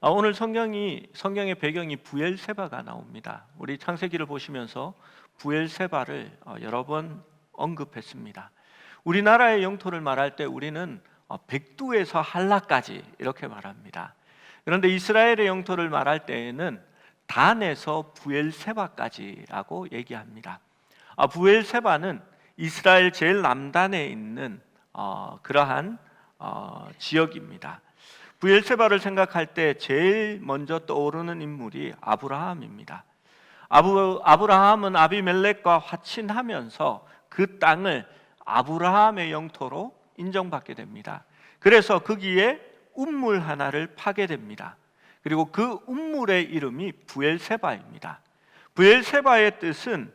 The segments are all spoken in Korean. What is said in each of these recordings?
오늘 성경의 배경이 부엘세바가 나옵니다. 우리 창세기를 보시면서 부엘세바를 여러 번 언급했습니다. 우리나라의 영토를 말할 때 우리는 백두에서 할라까지 이렇게 말합니다. 그런데 이스라엘의 영토를 말할 때에는 단에서 부엘세바까지라고 얘기합니다. 부엘세바는 이스라엘 제일 남단에 있는 그러한 지역입니다. 부엘세바를 생각할 때 제일 먼저 떠오르는 인물이 아브라함입니다. 아브라함은 아비멜렉과 화친하면서 그 땅을 아브라함의 영토로 인정받게 됩니다. 그래서 거기에 운물 하나를 파게 됩니다. 그리고 그 운물의 이름이 부엘세바입니다. 부엘세바의 뜻은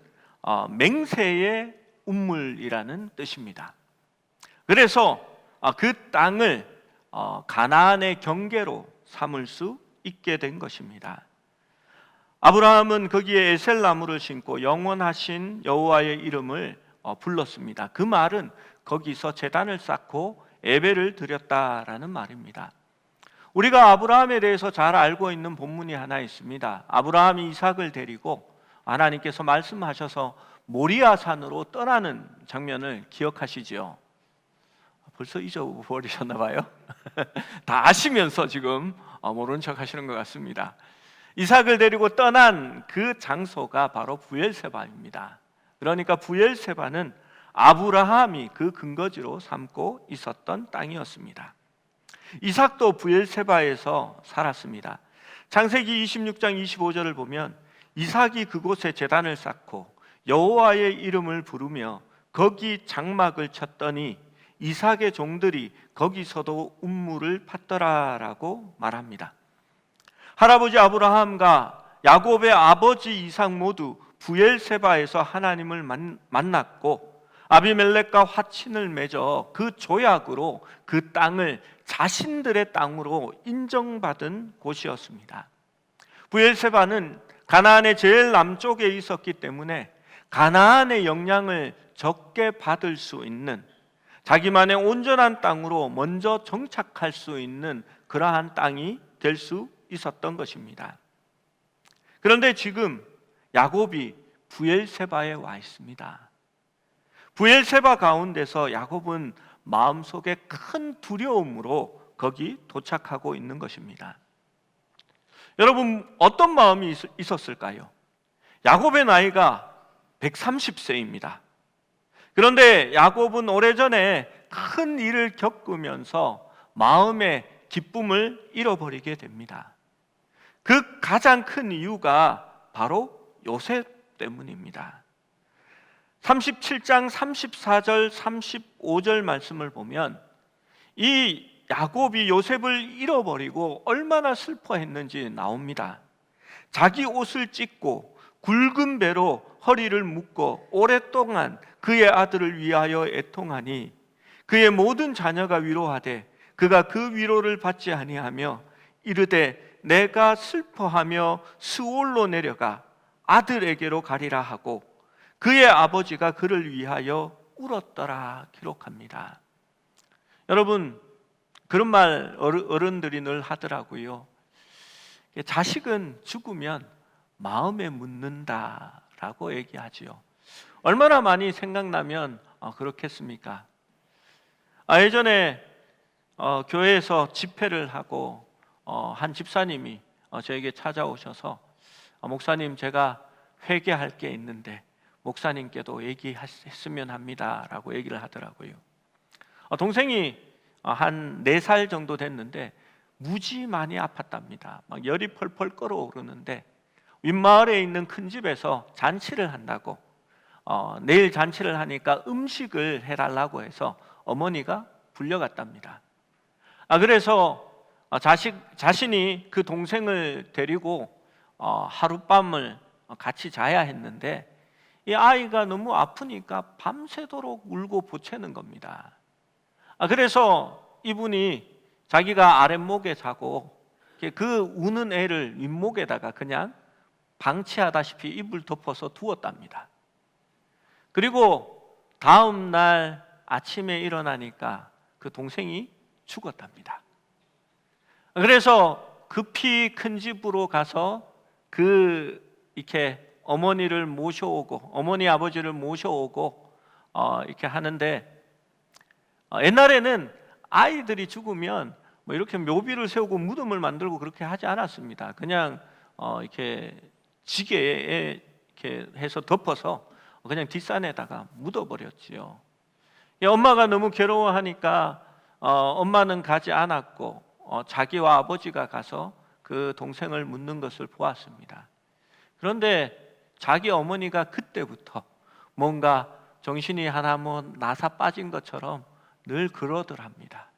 맹세의 운물이라는 뜻입니다. 그래서 그 땅을 가나안의 경계로 삼을 수 있게 된 것입니다. 아브라함은 거기에 에셀나무를 심고 영원하신 여호와의 이름을 불렀습니다. 그 말은 거기서 제단을 쌓고 예배를 드렸다라는 말입니다. 우리가 아브라함에 대해서 잘 알고 있는 본문이 하나 있습니다. 아브라함이 이삭을 데리고 하나님께서 말씀하셔서 모리아 산으로 떠나는 장면을 기억하시죠? 벌써 잊어버리셨나 봐요. 다 아시면서 지금 모른 척 하시는 것 같습니다. 이삭을 데리고 떠난 그 장소가 바로 부엘세바입니다. 그러니까 부엘세바는 아브라함이 그 근거지로 삼고 있었던 땅이었습니다. 이삭도 부엘세바에서 살았습니다. 창세기 26장 25절을 보면 이삭이 그곳에 제단을 쌓고 여호와의 이름을 부르며 거기 장막을 쳤더니 이삭의 종들이 거기서도 운물을 팠더라라고 말합니다. 할아버지 아브라함과 야곱의 아버지 이삭 모두 부엘세바에서 하나님을 만났고 아비멜렉과 화친을 맺어 그 조약으로 그 땅을 자신들의 땅으로 인정받은 곳이었습니다. 부엘세바는 가나안의 제일 남쪽에 있었기 때문에 가나안의 영향을 적게 받을 수 있는, 자기만의 온전한 땅으로 먼저 정착할 수 있는 그러한 땅이 될 수 있었던 것입니다. 그런데 지금 야곱이 부엘세바에 와 있습니다. 부엘세바 가운데서 야곱은 마음속에 큰 두려움으로 거기 도착하고 있는 것입니다. 여러분, 어떤 마음이 있었을까요? 야곱의 나이가 130세입니다. 그런데 야곱은 오래전에 큰 일을 겪으면서 마음의 기쁨을 잃어버리게 됩니다. 그 가장 큰 이유가 바로 요셉 때문입니다. 37장 34절 35절 말씀을 보면 이 야곱이 요셉을 잃어버리고 얼마나 슬퍼했는지 나옵니다. 자기 옷을 찢고 굵은 배로 허리를 묶고 오랫동안 그의 아들을 위하여 애통하니 그의 모든 자녀가 위로하되 그가 그 위로를 받지 아니하며 이르되 내가 슬퍼하며 스올로 내려가 아들에게로 가리라 하고 그의 아버지가 그를 위하여 울었더라 기록합니다. 여러분, 그런 말 어른들이 늘 하더라고요. 자식은 죽으면 마음에 묻는다라고 얘기하지요. 얼마나 많이 생각나면 그렇겠습니까? 예전에 교회에서 집회를 하고 한 집사님이 저에게 찾아오셔서 목사님, 제가 회개할 게 있는데 목사님께도 얘기했으면 합니다 라고 얘기를 하더라고요. 동생이 한 4살 정도 됐는데 무지 많이 아팠답니다. 막 열이 펄펄 끓어오르는데 윗마을에 있는 큰 집에서 잔치를 한다고 내일 잔치를 하니까 음식을 해달라고 해서 어머니가 불려갔답니다. 그래서 자신이 그 동생을 데리고 하룻밤을 같이 자야 했는데 이 아이가 너무 아프니까 밤새도록 울고 보채는 겁니다. 그래서 이분이 자기가 아랫목에 자고 그 우는 애를 윗목에다가 그냥 방치하다시피 이불 덮어서 두었답니다. 그리고 다음 날 아침에 일어나니까 그 동생이 죽었답니다. 그래서 급히 큰 집으로 가서 이렇게 어머니를 모셔오고 어머니 아버지를 모셔오고 이렇게 하는데, 옛날에는 아이들이 죽으면 뭐 이렇게 묘비를 세우고 무덤을 만들고 그렇게 하지 않았습니다. 그냥 이렇게 지게에 이렇게 해서 덮어서 그냥 뒷산에다가 묻어버렸지요. 엄마가 너무 괴로워하니까 엄마는 가지 않았고 자기와 아버지가 가서 그 동생을 묻는 것을 보았습니다. 그런데 자기 어머니가 그때부터 뭔가 정신이 하나 나사 빠진 것처럼 늘 그러더랍니다.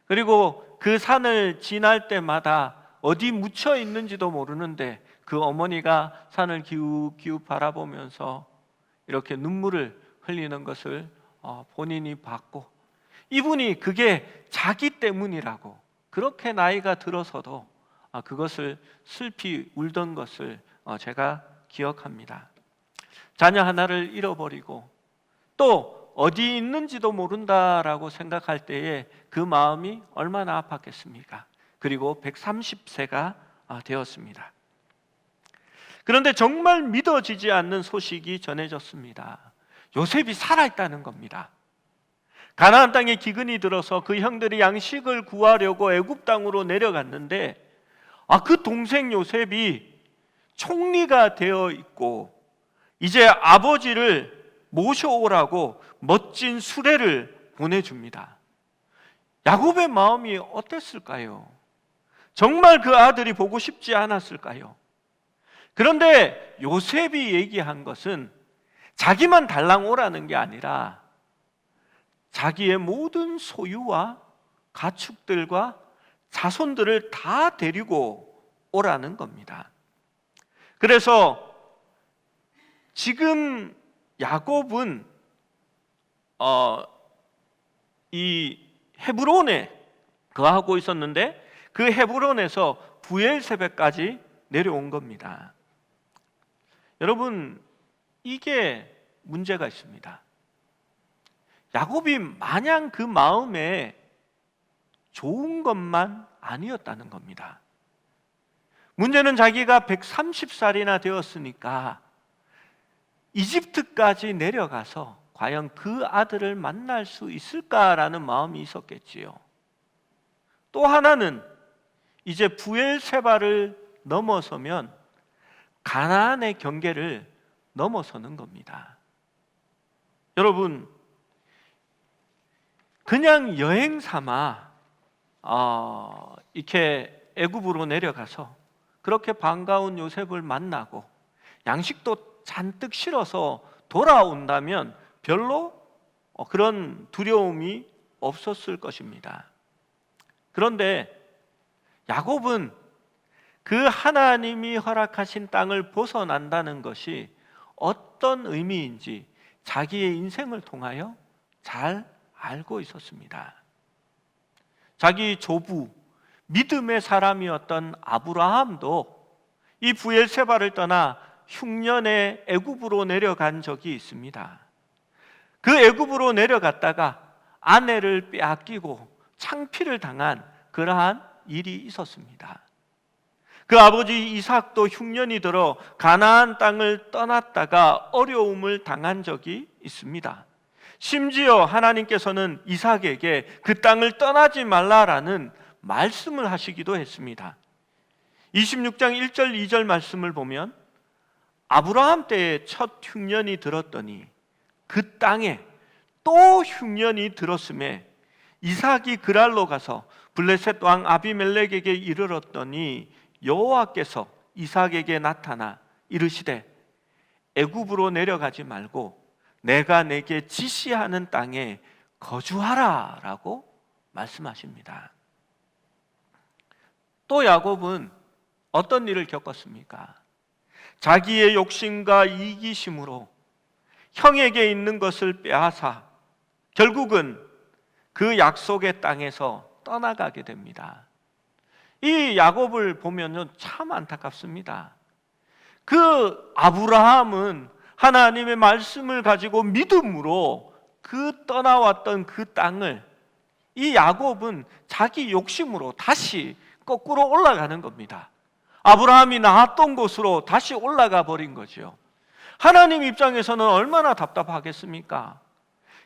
그리고 그 산을 지날 때마다 어디 묻혀 있는지도 모르는데 그 어머니가 산을 기웃기웃 바라보면서 이렇게 눈물을 흘리는 것을 본인이 봤고, 이분이 그게 자기 때문이라고 그렇게 나이가 들어서도 그것을 슬피 울던 것을 제가 기억합니다. 자녀 하나를 잃어버리고 또 어디 있는지도 모른다라고 생각할 때에 그 마음이 얼마나 아팠겠습니까? 그리고 130세가 되었습니다. 그런데 정말 믿어지지 않는 소식이 전해졌습니다. 요셉이 살아있다는 겁니다. 가나안 땅에 기근이 들어서 그 형들이 양식을 구하려고 애굽 땅으로 내려갔는데 그 동생 요셉이 총리가 되어 있고 이제 아버지를 모셔오라고 멋진 수레를 보내줍니다. 야곱의 마음이 어땠을까요? 정말 그 아들이 보고 싶지 않았을까요? 그런데 요셉이 얘기한 것은 자기만 달랑 오라는 게 아니라 자기의 모든 소유와 가축들과 자손들을 다 데리고 오라는 겁니다. 그래서 지금 야곱은 이 헤브론에 거하고 있었는데 그 헤브론에서 브엘세바까지 내려온 겁니다. 여러분, 이게 문제가 있습니다. 야곱이 마냥 그 마음에 좋은 것만 아니었다는 겁니다. 문제는 자기가 130살이나 되었으니까 이집트까지 내려가서 과연 그 아들을 만날 수 있을까라는 마음이 있었겠지요. 또 하나는 이제 브엘세바를 넘어서면 가나안의 경계를 넘어서는 겁니다. 여러분, 그냥 여행 삼아 이렇게 애굽으로 내려가서 그렇게 반가운 요셉을 만나고 양식도 잔뜩 실어서 돌아온다면 별로 그런 두려움이 없었을 것입니다. 그런데 야곱은 그 하나님이 허락하신 땅을 벗어난다는 것이 어떤 의미인지 자기의 인생을 통하여 잘 알고 있었습니다. 자기 조부, 믿음의 사람이었던 아브라함도 이 브엘세바를 떠나 흉년에 애굽으로 내려간 적이 있습니다. 그 애굽으로 내려갔다가 아내를 빼앗기고 창피를 당한 그러한 일이 있었습니다. 그 아버지 이삭도 흉년이 들어 가나안 땅을 떠났다가 어려움을 당한 적이 있습니다. 심지어 하나님께서는 이삭에게 그 땅을 떠나지 말라라는 말씀을 하시기도 했습니다. 26장 1절 2절 말씀을 보면 아브라함 때에 첫 흉년이 들었더니 그 땅에 또 흉년이 들었음에 이삭이 그랄로 가서 블레셋 왕 아비멜렉에게 이르렀더니 여호와께서 이삭에게 나타나 이르시되 애굽으로 내려가지 말고 내가 내게 지시하는 땅에 거주하라 라고 말씀하십니다. 또 야곱은 어떤 일을 겪었습니까? 자기의 욕심과 이기심으로 형에게 있는 것을 빼앗아 결국은 그 약속의 땅에서 떠나가게 됩니다. 이 야곱을 보면 참 안타깝습니다. 그 아브라함은 하나님의 말씀을 가지고 믿음으로 그 떠나왔던 그 땅을 이 야곱은 자기 욕심으로 다시 거꾸로 올라가는 겁니다. 아브라함이 나왔던 곳으로 다시 올라가 버린 거죠. 하나님 입장에서는 얼마나 답답하겠습니까?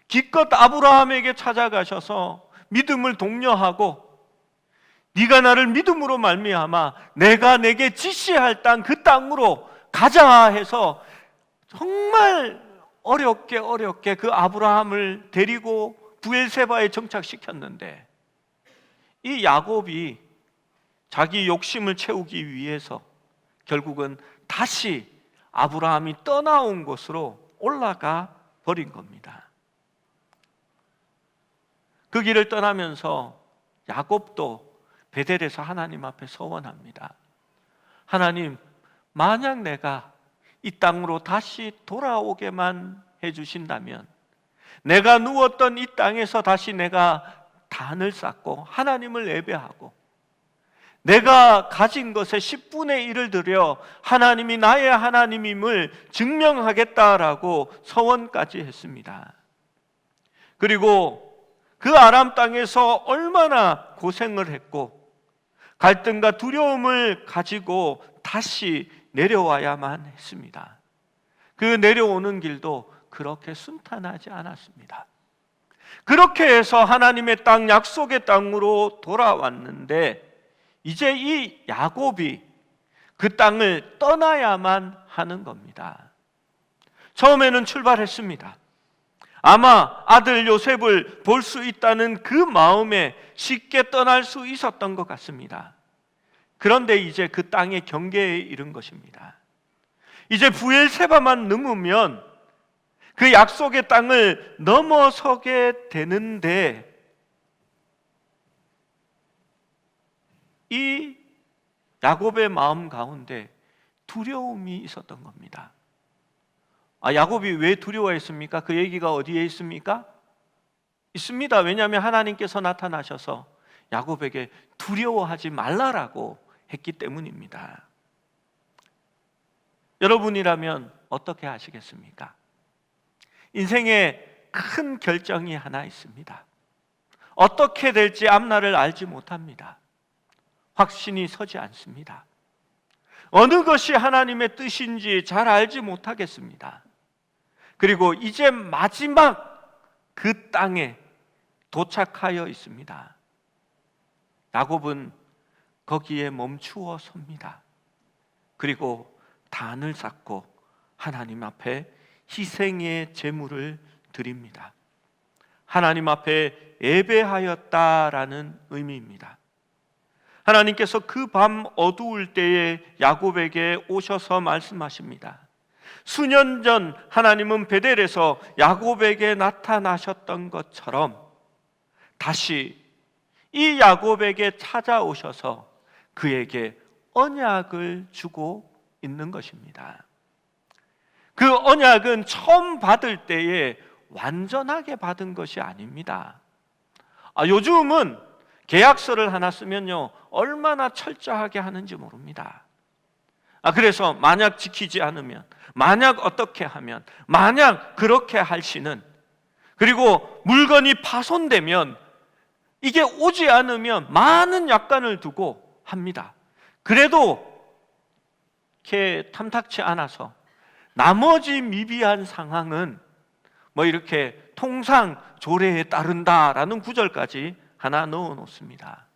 기껏 아브라함에게 찾아가셔서 믿음을 독려하고 네가 나를 믿음으로 말미암아 내가 내게 지시할 땅 그 땅으로 가자 해서 정말 어렵게 그 아브라함을 데리고 브엘세바에 정착시켰는데 이 야곱이 자기 욕심을 채우기 위해서 결국은 다시 아브라함이 떠나온 곳으로 올라가 버린 겁니다. 그 길을 떠나면서 야곱도 베델에서 하나님 앞에 서원합니다. 하나님, 만약 내가 이 땅으로 다시 돌아오게만 해주신다면 내가 누웠던 이 땅에서 다시 내가 단을 쌓고 하나님을 예배하고 내가 가진 것의 10분의 1을 들여 하나님이 나의 하나님임을 증명하겠다라고 서원까지 했습니다. 그리고 그 아람 땅에서 얼마나 고생을 했고 갈등과 두려움을 가지고 다시 내려와야만 했습니다. 그 내려오는 길도 그렇게 순탄하지 않았습니다. 그렇게 해서 하나님의 땅, 약속의 땅으로 돌아왔는데 이제 이 야곱이 그 땅을 떠나야만 하는 겁니다. 처음에는 출발했습니다. 아마 아들 요셉을 볼 수 있다는 그 마음에 쉽게 떠날 수 있었던 것 같습니다. 그런데 이제 그 땅의 경계에 이른 것입니다. 이제 브엘세바만 넘으면 그 약속의 땅을 넘어서게 되는데 이 야곱의 마음 가운데 두려움이 있었던 겁니다. 야곱이 왜 두려워했습니까? 그 얘기가 어디에 있습니까? 있습니다. 왜냐하면 하나님께서 나타나셔서 야곱에게 두려워하지 말라라고 했기 때문입니다. 여러분이라면 어떻게 하시겠습니까? 인생에 큰 결정이 하나 있습니다. 어떻게 될지 앞날을 알지 못합니다. 확신이 서지 않습니다. 어느 것이 하나님의 뜻인지 잘 알지 못하겠습니다. 그리고 이제 마지막 그 땅에 도착하여 있습니다. 야곱은 거기에 멈추어 섭니다. 그리고 단을 쌓고 하나님 앞에 희생의 제물을 드립니다. 하나님 앞에 예배하였다라는 의미입니다. 하나님께서 그 밤 어두울 때에 야곱에게 오셔서 말씀하십니다. 수년 전 하나님은 베델에서 야곱에게 나타나셨던 것처럼 다시 이 야곱에게 찾아오셔서 그에게 언약을 주고 있는 것입니다. 그 언약은 처음 받을 때에 완전하게 받은 것이 아닙니다. 요즘은 계약서를 하나 쓰면요 얼마나 철저하게 하는지 모릅니다. 그래서 만약 지키지 않으면, 만약 어떻게 하면, 만약 그렇게 할 시는, 그리고 물건이 파손되면 이게 오지 않으면 많은 약관을 두고 합니다. 그래도 이렇게 탐탁치 않아서 나머지 미비한 상황은 뭐 이렇게 통상 조례에 따른다라는 구절까지 하나 넣어 놓습니다.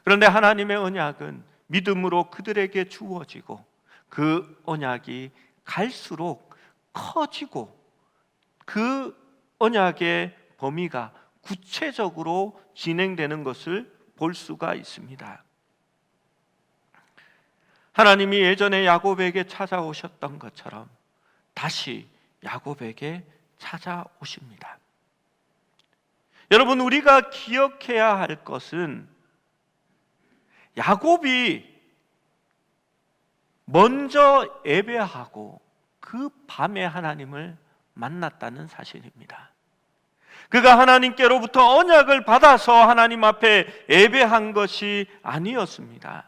그런데 하나님의 언약은 믿음으로 그들에게 주어지고 그 언약이 갈수록 커지고 그 언약의 범위가 구체적으로 진행되는 것을 볼 수가 있습니다. 하나님이 예전에 야곱에게 찾아오셨던 것처럼 다시 야곱에게 찾아오십니다. 여러분, 우리가 기억해야 할 것은 야곱이 먼저 예배하고 그 밤에 하나님을 만났다는 사실입니다. 그가 하나님께로부터 언약을 받아서 하나님 앞에 예배한 것이 아니었습니다.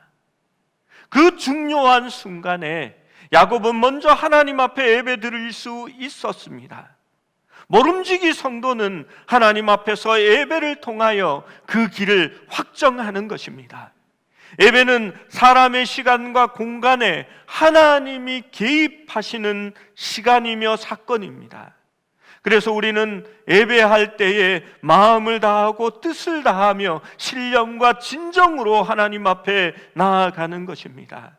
그 중요한 순간에 야곱은 먼저 하나님 앞에 예배 드릴 수 있었습니다. 모름지기 성도는 하나님 앞에서 예배를 통하여 그 길을 확정하는 것입니다. 예배는 사람의 시간과 공간에 하나님이 개입하시는 시간이며 사건입니다. 그래서 우리는 예배할 때에 마음을 다하고 뜻을 다하며 신령과 진정으로 하나님 앞에 나아가는 것입니다.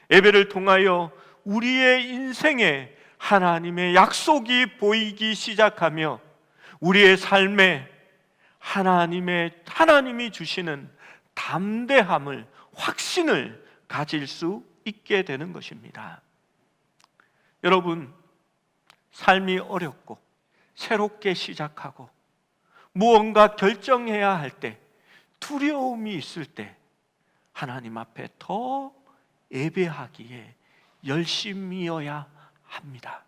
예배를 통하여 우리의 인생에 하나님의 약속이 보이기 시작하며 우리의 삶에 하나님이 주시는 담대함을, 확신을 가질 수 있게 되는 것입니다. 여러분, 삶이 어렵고 새롭게 시작하고 무언가 결정해야 할 때, 두려움이 있을 때 하나님 앞에 더 예배하기에 열심이어야 합니다.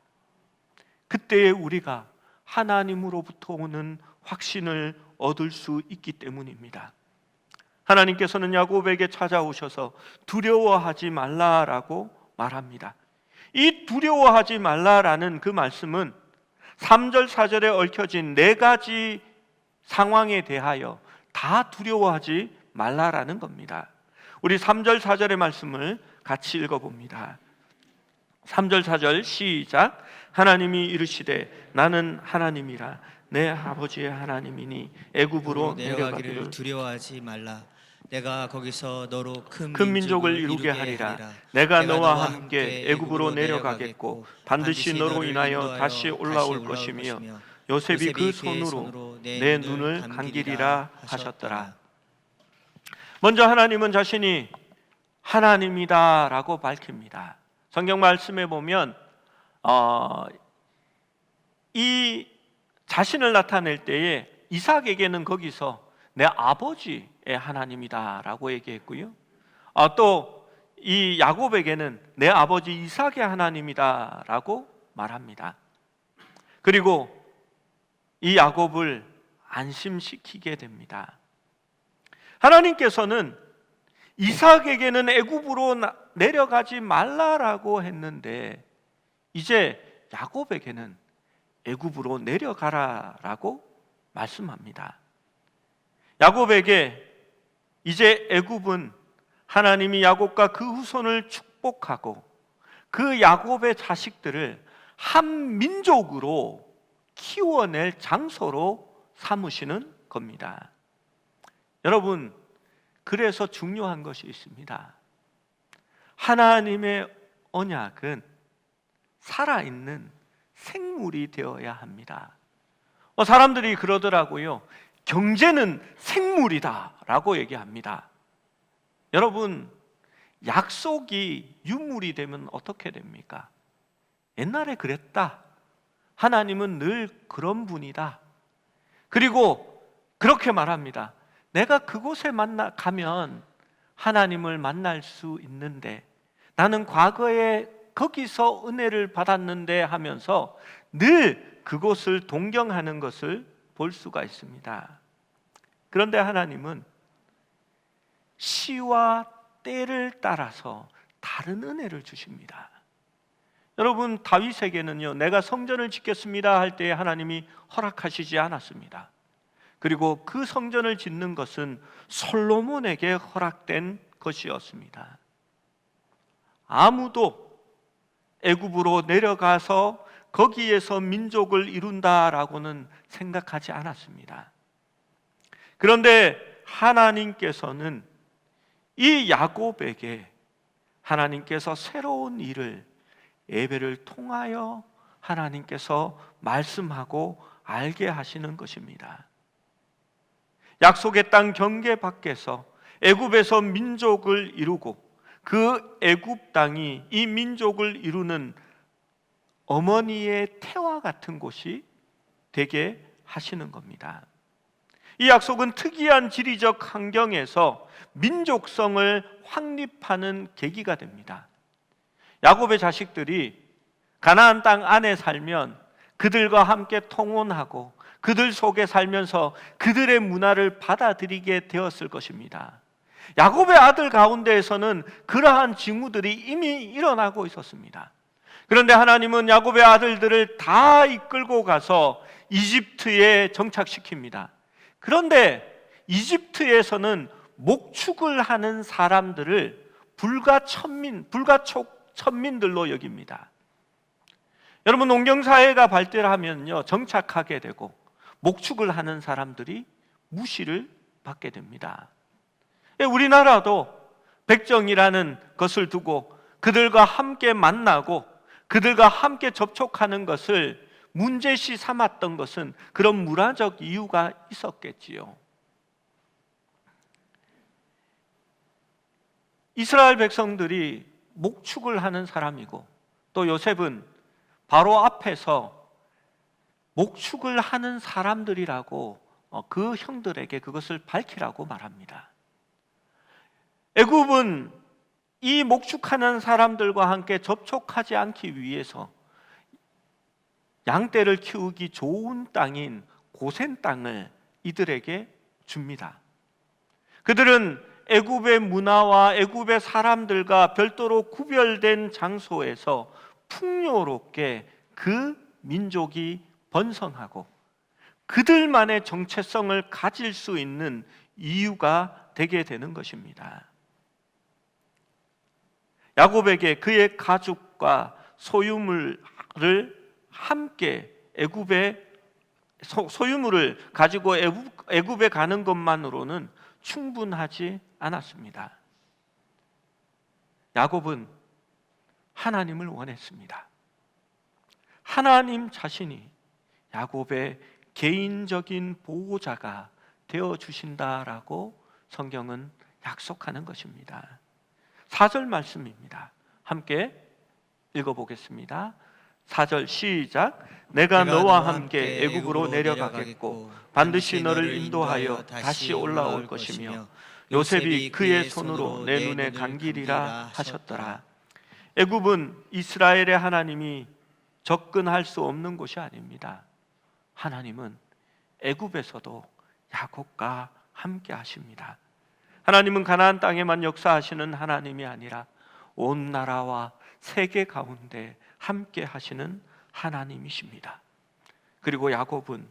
그때에 우리가 하나님으로부터 오는 확신을 얻을 수 있기 때문입니다. 하나님께서는 야곱에게 찾아오셔서 두려워하지 말라라고 말합니다. 이 두려워하지 말라라는 그 말씀은 3절 4절에 얽혀진 4가지 상황에 대하여 다 두려워하지 말라라는 겁니다. 우리 3절 4절의 말씀을 같이 읽어봅니다. 3절 4절 시작. 하나님이 이르시되 나는 하나님이라 내 아버지의 하나님이니 애굽으로 내려가기를 두려워하지 말라. 내가 거기서 너로 큰 민족을 이루게 하리라. 내가 너와 함께 애굽으로 내려가겠고 반드시 너로 인하여 다시 올라올 것이며 요셉이 그 손으로 내 눈을 감기리라 하셨더라. 먼저 하나님은 자신이 하나님이다라고 밝힙니다. 성경 말씀에 보면 이 자신을 나타낼 때에 이삭에게는 거기서 내 아버지의 하나님이다라고 얘기했고요. 또 이 야곱에게는 내 아버지 이삭의 하나님이다라고 말합니다. 그리고 이 야곱을 안심시키게 됩니다. 하나님께서는 이삭에게는 애굽으로 내려가지 말라라고 했는데 이제 야곱에게는 애굽으로 내려가라라고 말씀합니다. 야곱에게 이제 애굽은 하나님이 야곱과 그 후손을 축복하고 그 야곱의 자식들을 한 민족으로 키워낼 장소로 삼으시는 겁니다. 여러분, 그래서 중요한 것이 있습니다. 하나님의 언약은 살아있는 생물이 되어야 합니다. 사람들이 그러더라고요. 경제는 생물이다 라고 얘기합니다. 여러분, 약속이 유물이 되면 어떻게 됩니까? 옛날에 그랬다. 하나님은 늘 그런 분이다. 그리고 그렇게 말합니다. 내가 그곳에 가면 하나님을 만날 수 있는데 나는 과거에 거기서 은혜를 받았는데 하면서 늘 그곳을 동경하는 것을 볼 수가 있습니다. 그런데 하나님은 시와 때를 따라서 다른 은혜를 주십니다. 여러분, 다윗에게는요, 내가 성전을 짓겠습니다 할 때 하나님이 허락하시지 않았습니다. 그리고 그 성전을 짓는 것은 솔로몬에게 허락된 것이었습니다. 아무도 애굽으로 내려가서 거기에서 민족을 이룬다라고는 생각하지 않았습니다. 그런데 하나님께서는 이 야곱에게 하나님께서 새로운 일을 예배를 통하여 하나님께서 말씀하고 알게 하시는 것입니다. 약속의 땅 경계 밖에서 애굽에서 민족을 이루고 그 애굽 땅이 이 민족을 이루는 어머니의 태와 같은 곳이 되게 하시는 겁니다. 이 약속은 특이한 지리적 환경에서 민족성을 확립하는 계기가 됩니다. 야곱의 자식들이 가나안 땅 안에 살면 그들과 함께 통혼하고 그들 속에 살면서 그들의 문화를 받아들이게 되었을 것입니다. 야곱의 아들 가운데에서는 그러한 징후들이 이미 일어나고 있었습니다. 그런데 하나님은 야곱의 아들들을 다 이끌고 가서 이집트에 정착시킵니다. 그런데 이집트에서는 목축을 하는 사람들을 불가촉천민들로 여깁니다. 여러분, 농경사회가 발달하면요, 정착하게 되고 목축을 하는 사람들이 무시를 받게 됩니다. 우리나라도 백정이라는 것을 두고 그들과 함께 만나고 그들과 함께 접촉하는 것을 문제시 삼았던 것은 그런 문화적 이유가 있었겠지요. 이스라엘 백성들이 목축을 하는 사람이고, 또 요셉은 바로 앞에서 목축을 하는 사람들이라고 그 형들에게 그것을 밝히라고 말합니다. 애굽은 이 목축하는 사람들과 함께 접촉하지 않기 위해서 양떼를 키우기 좋은 땅인 고센 땅을 이들에게 줍니다. 그들은 애굽의 문화와 애굽의 사람들과 별도로 구별된 장소에서 풍요롭게 그 민족이 번성하고 그들만의 정체성을 가질 수 있는 이유가 되게 되는 것입니다. 야곱에게 그의 가족과 소유물을 함께 소유물을 가지고 애굽에 가는 것만으로는 충분하지 않았습니다. 야곱은 하나님을 원했습니다. 하나님 자신이 야곱의 개인적인 보호자가 되어 주신다라고 성경은 약속하는 것입니다. 4절 말씀입니다. 함께 읽어보겠습니다. 4절 시작. 내가 너와 함께 애굽으로 내려가겠고 반드시 너를 인도하여 다시 올라올 것이며 요셉이 그의 손으로 내 눈에 감기리라 하셨더라. 애굽은 이스라엘의 하나님이 접근할 수 없는 곳이 아닙니다. 하나님은 애굽에서도 야곱과 함께 하십니다. 하나님은 가나안 땅에만 역사하시는 하나님이 아니라 온 나라와 세계 가운데 함께 하시는 하나님이십니다. 그리고 야곱은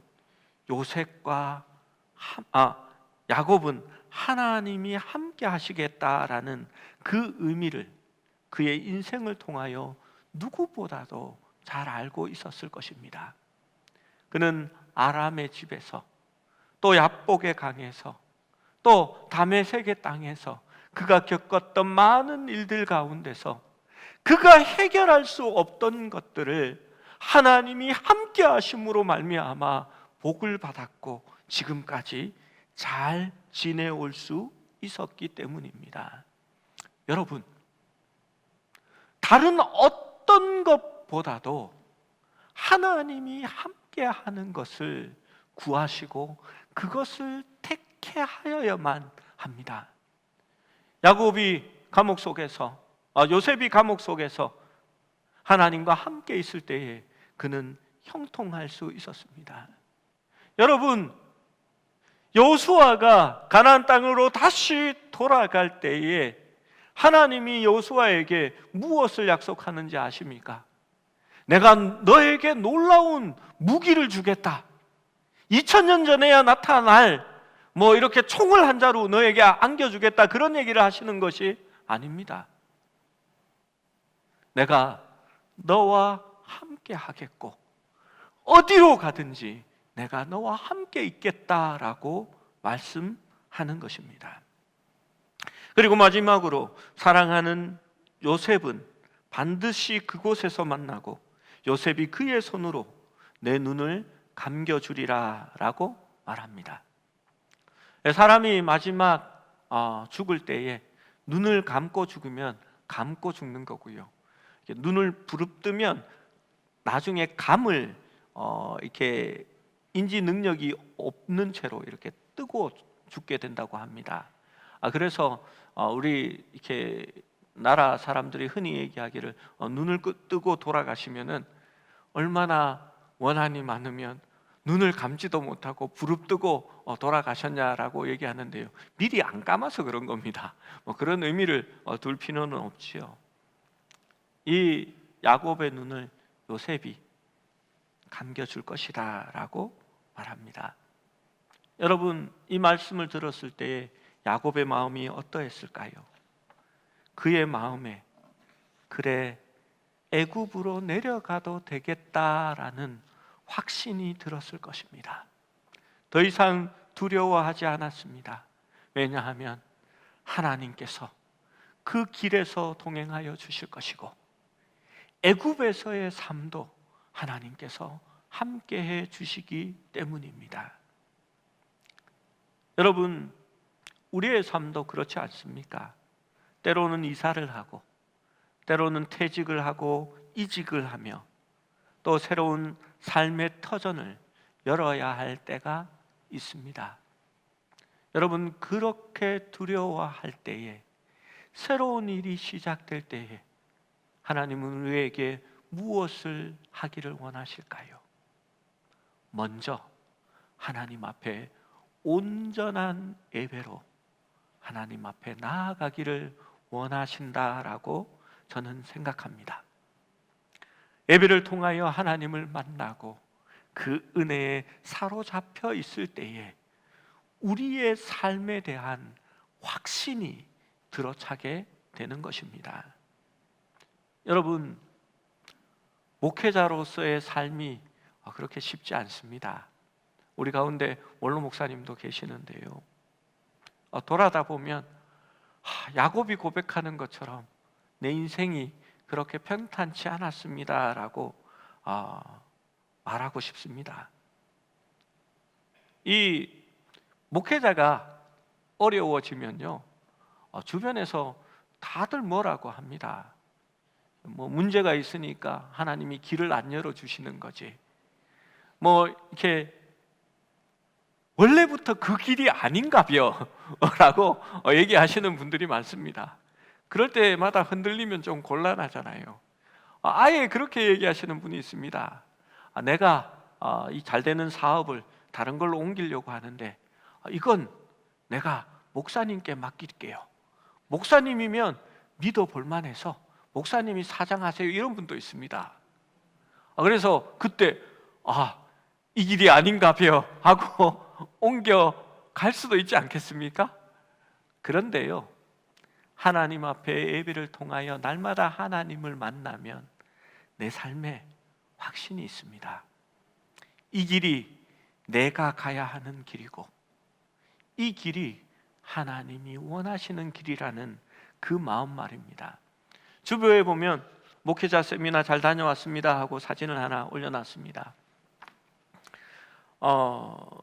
하나님이 함께 하시겠다라는 그 의미를 그의 인생을 통하여 누구보다도 잘 알고 있었을 것입니다. 그는 아람의 집에서, 또 야복의 강에서, 또 다메섹의 땅에서 그가 겪었던 많은 일들 가운데서 그가 해결할 수 없던 것들을 하나님이 함께 하심으로 말미암아 복을 받았고 지금까지 잘 지내올 수 있었기 때문입니다. 여러분, 다른 어떤 것보다도 하나님이 함께 하는 것을 구하시고 그것을 택해하여야만 합니다. 요셉이 감옥 속에서 하나님과 함께 있을 때에 그는 형통할 수 있었습니다. 여러분, 여호수아가 가나안 땅으로 다시 돌아갈 때에 하나님이 여호수아에게 무엇을 약속하는지 아십니까? 내가 너에게 놀라운 무기를 주겠다. 2000년 전에야 나타날 이렇게 총을 한 자루 너에게 안겨주겠다, 그런 얘기를 하시는 것이 아닙니다. 내가 너와 함께 하겠고 어디로 가든지 내가 너와 함께 있겠다라고 말씀하는 것입니다. 그리고 마지막으로 사랑하는 요셉은 반드시 그곳에서 만나고 요셉이 그의 손으로 내 눈을 감겨주리라 라고 말합니다. 사람이 마지막 죽을 때에 눈을 감고 죽으면 감고 죽는 거고요, 눈을 부릅뜨면 나중에 감을 이렇게 인지 능력이 없는 채로 이렇게 뜨고 죽게 된다고 합니다. 그래서 우리 이렇게 나라 사람들이 흔히 얘기하기를 눈을 뜨고 돌아가시면은 얼마나 원한이 많으면 눈을 감지도 못하고 부릅뜨고 돌아가셨냐라고 얘기하는데요, 미리 안 감아서 그런 겁니다. 그런 의미를 둘 필요는 없지요. 이 야곱의 눈을 요셉이 감겨줄 것이다 라고 말합니다. 여러분, 이 말씀을 들었을 때에 야곱의 마음이 어떠했을까요? 그의 마음에 그래 애굽으로 내려가도 되겠다라는 확신이 들었을 것입니다. 더 이상 두려워하지 않았습니다. 왜냐하면 하나님께서 그 길에서 동행하여 주실 것이고 애굽에서의 삶도 하나님께서 함께해 주시기 때문입니다. 여러분, 우리의 삶도 그렇지 않습니까? 때로는 이사를 하고 때로는 퇴직을 하고 이직을 하며 또 새로운 삶의 터전을 열어야 할 때가 있습니다. 여러분, 그렇게 두려워할 때에, 새로운 일이 시작될 때에 하나님은 우리에게 무엇을 하기를 원하실까요? 먼저 하나님 앞에 온전한 예배로 하나님 앞에 나아가기를 원하신다라고 저는 생각합니다. 예배를 통하여 하나님을 만나고 그 은혜에 사로잡혀 있을 때에 우리의 삶에 대한 확신이 들어차게 되는 것입니다. 여러분, 목회자로서의 삶이 그렇게 쉽지 않습니다. 우리 가운데 원로 목사님도 계시는데요, 돌아다 보면 야곱이 고백하는 것처럼 내 인생이 그렇게 평탄치 않았습니다라고 말하고 싶습니다. 이 목회자가 어려워지면요, 주변에서 다들 뭐라고 합니다. 뭐 문제가 있으니까 하나님이 길을 안 열어주시는 거지, 뭐 이렇게 원래부터 그 길이 아닌가벼 라고 얘기하시는 분들이 많습니다. 그럴 때마다 흔들리면 좀 곤란하잖아요. 아예 그렇게 얘기하시는 분이 있습니다. 내가 이 잘 되는 사업을 다른 걸로 옮기려고 하는데 이건 내가 목사님께 맡길게요. 목사님이면 믿어볼 만해서 목사님이 사장하세요, 이런 분도 있습니다. 그래서 그때 이 길이 아닌가벼 하고 옮겨 갈 수도 있지 않겠습니까? 그런데요, 하나님 앞에 예배를 통하여 날마다 하나님을 만나면 내 삶에 확신이 있습니다. 이 길이 내가 가야 하는 길이고 이 길이 하나님이 원하시는 길이라는 그 마음 말입니다. 주변에 보면 목회자 세미나 잘 다녀왔습니다 하고 사진을 하나 올려놨습니다.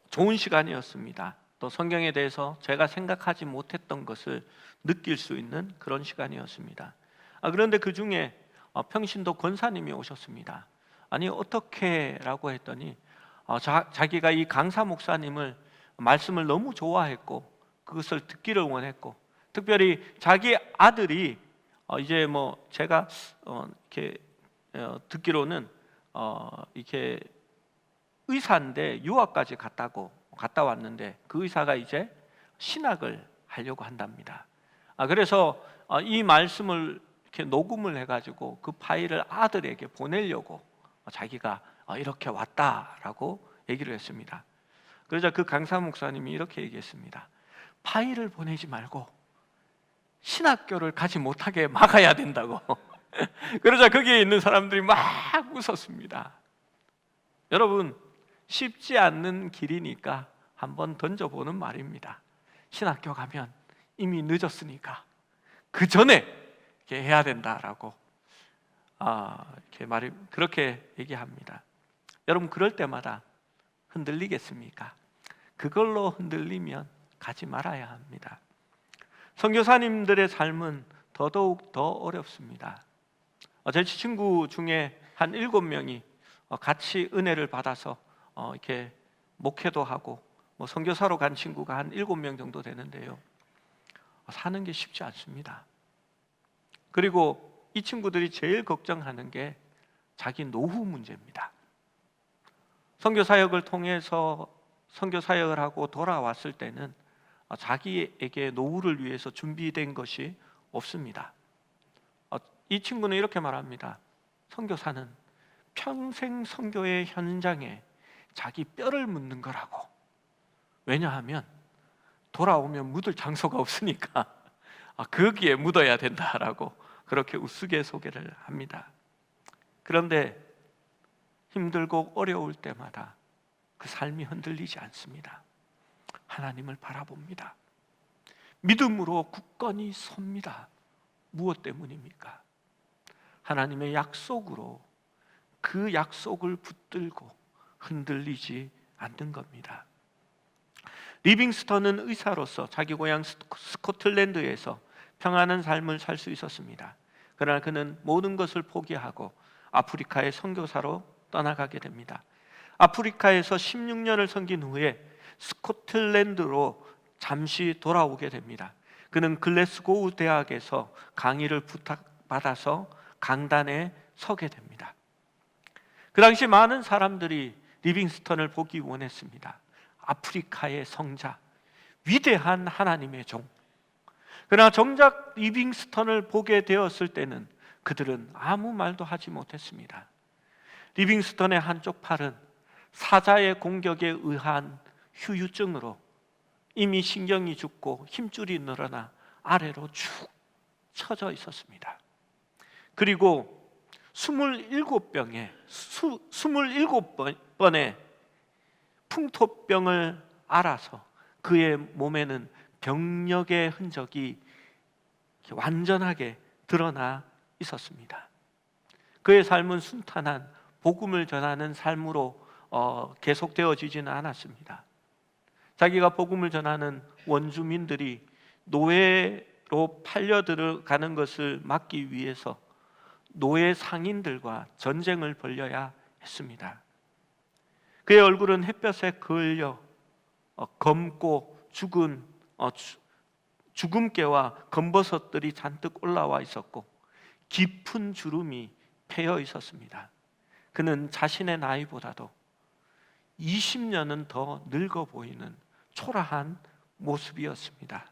좋은 시간이었습니다. 또 성경에 대해서 제가 생각하지 못했던 것을 느낄 수 있는 그런 시간이었습니다. 그런데 그 중에 평신도 권사님이 오셨습니다. 아니 어떻게 라고 했더니 자기가 이 강사 목사님을 말씀을 너무 좋아했고 그것을 듣기를 원했고, 특별히 자기 아들이 이제 뭐 제가 이렇게 듣기로는 이렇게 의사인데 유학까지 갔다 왔는데 그 의사가 이제 신학을 하려고 한답니다. 그래서 이 말씀을 이렇게 녹음을 해가지고 그 파일을 아들에게 보내려고 자기가 이렇게 왔다라고 얘기를 했습니다. 그러자 그 강사 목사님이 이렇게 얘기했습니다. 파일을 보내지 말고 신학교를 가지 못하게 막아야 된다고. 그러자 거기에 있는 사람들이 막 웃었습니다. 여러분, 쉽지 않는 길이니까 한번 던져보는 말입니다. 신학교 가면 이미 늦었으니까 그 전에 이렇게 해야 된다라고 그렇게 얘기합니다. 여러분, 그럴 때마다 흔들리겠습니까? 그걸로 흔들리면 가지 말아야 합니다. 선교사님들의 삶은 더더욱 더 어렵습니다. 제 친구 중에 한 7명이 같이 은혜를 받아서 이렇게 목회도 하고 선교사로 간 친구가 한 7명 정도 되는데요, 사는 게 쉽지 않습니다. 그리고 이 친구들이 제일 걱정하는 게 자기 노후 문제입니다. 선교사역을 통해서 선교사역을 하고 돌아왔을 때는 자기에게 노후를 위해서 준비된 것이 없습니다. 이 친구는 이렇게 말합니다. 선교사는 평생 선교의 현장에 자기 뼈를 묻는 거라고. 왜냐하면 돌아오면 묻을 장소가 없으니까 거기에 묻어야 된다라고 그렇게 우스갯소개를 합니다. 그런데 힘들고 어려울 때마다 그 삶이 흔들리지 않습니다. 하나님을 바라봅니다. 믿음으로 굳건히 섭니다. 무엇 때문입니까? 하나님의 약속으로 그 약속을 붙들고 흔들리지 않는 겁니다. 리빙스턴은 의사로서 자기 고향 스코틀랜드에서 평안한 삶을 살 수 있었습니다. 그러나 그는 모든 것을 포기하고 아프리카의 선교사로 떠나가게 됩니다. 아프리카에서 16년을 섬긴 후에 스코틀랜드로 잠시 돌아오게 됩니다. 그는 글래스고우 대학에서 강의를 부탁받아서 강단에 서게 됩니다. 그 당시 많은 사람들이 리빙스턴을 보기 원했습니다. 아프리카의 성자, 위대한 하나님의 종. 그러나 정작 리빙스턴을 보게 되었을 때는 그들은 아무 말도 하지 못했습니다. 리빙스턴의 한쪽 팔은 사자의 공격에 의한 후유증으로 이미 신경이 죽고 힘줄이 늘어나 아래로 쭉 처져 있었습니다. 그리고 27번의 풍토병을 앓아서 그의 몸에는 병력의 흔적이 완전하게 드러나 있었습니다. 그의 삶은 순탄한 복음을 전하는 삶으로 계속되어지지는 않았습니다. 자기가 복음을 전하는 원주민들이 노예로 팔려 들어가는 것을 막기 위해서 노예 상인들과 전쟁을 벌여야 했습니다. 그의 얼굴은 햇볕에 그을려 검고 죽은 주금깨와 검버섯들이 잔뜩 올라와 있었고 깊은 주름이 패여 있었습니다. 그는 자신의 나이보다도 20년은 더 늙어 보이는 초라한 모습이었습니다.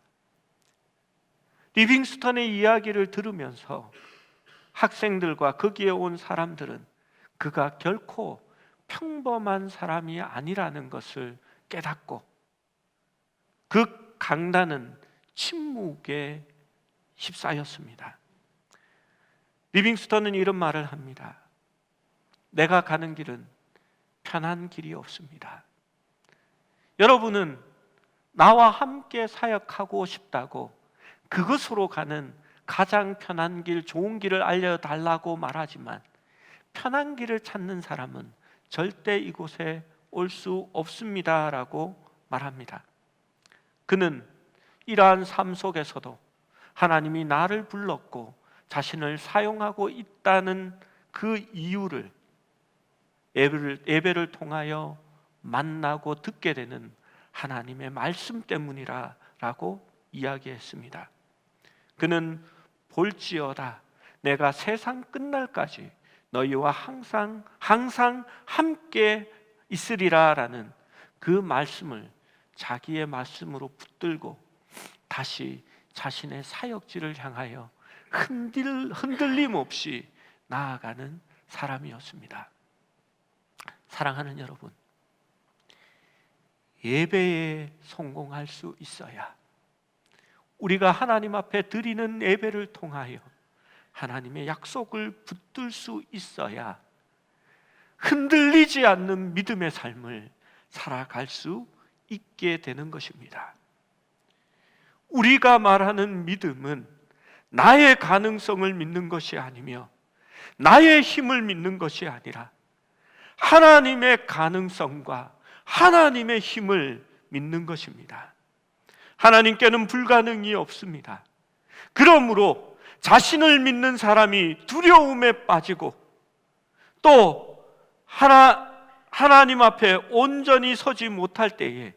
리빙스턴의 이야기를 들으면서 학생들과 거기에 온 사람들은 그가 결코 평범한 사람이 아니라는 것을 깨닫고 그 강단은 침묵에 휩싸였습니다. 리빙스턴은 이런 말을 합니다. 내가 가는 길은 편한 길이 없습니다. 여러분은 나와 함께 사역하고 싶다고 그것으로 가는 가장 편한 길, 좋은 길을 알려달라고 말하지만 편한 길을 찾는 사람은 절대 이곳에 올 수 없습니다라고 말합니다. 그는 이러한 삶 속에서도 하나님이 나를 불렀고 자신을 사용하고 있다는 그 이유를 예배를 통하여 만나고 듣게 되는 하나님의 말씀 때문이라고 이야기했습니다. 그는 볼지어다 내가 세상 끝날까지 너희와 항상 함께 있으리라라는 그 말씀을 자기의 말씀으로 붙들고 다시 자신의 사역지를 향하여 흔들림 없이 나아가는 사람이었습니다. 사랑하는 여러분, 예배에 성공할 수 있어야 우리가 하나님 앞에 드리는 예배를 통하여 하나님의 약속을 붙들 수 있어야 흔들리지 않는 믿음의 삶을 살아갈 수 있게 되는 것입니다. 우리가 말하는 믿음은 나의 가능성을 믿는 것이 아니며 나의 힘을 믿는 것이 아니라 하나님의 가능성과 하나님의 힘을 믿는 것입니다. 하나님께는 불가능이 없습니다. 그러므로 자신을 믿는 사람이 두려움에 빠지고 또 하나님 앞에 온전히 서지 못할 때에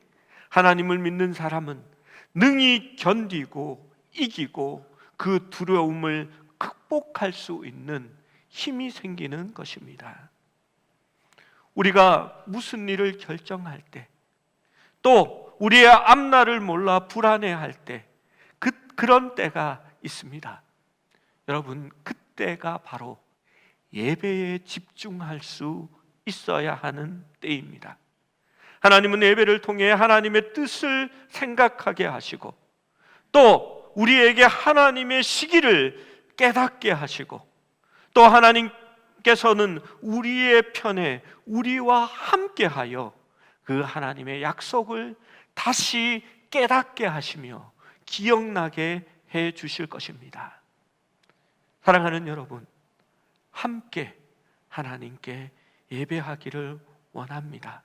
하나님을 믿는 사람은 능히 견디고 이기고 그 두려움을 극복할 수 있는 힘이 생기는 것입니다. 우리가 무슨 일을 결정할 때 또 우리의 앞날을 몰라 불안해할 때 그런 때가 있습니다. 여러분, 그때가 바로 예배에 집중할 수 있어야 하는 때입니다. 하나님은 예배를 통해 하나님의 뜻을 생각하게 하시고, 또 우리에게 하나님의 시기를 깨닫게 하시고, 또 하나님께서는 우리의 편에 우리와 함께하여 그 하나님의 약속을 다시 깨닫게 하시며 기억나게 해 주실 것입니다. 사랑하는 여러분, 함께 하나님께 예배하기를 원합니다.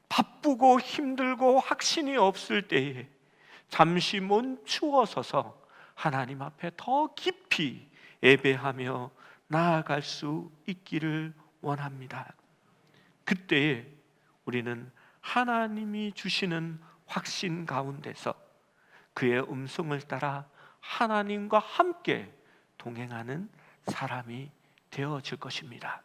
바쁘고 힘들고 확신이 없을 때에 잠시 멈추어서서 하나님 앞에 더 깊이 예배하며 나아갈 수 있기를 원합니다. 그때에 우리는 하나님이 주시는 확신 가운데서 그의 음성을 따라 하나님과 함께 동행하는 사람이 되어질 것입니다.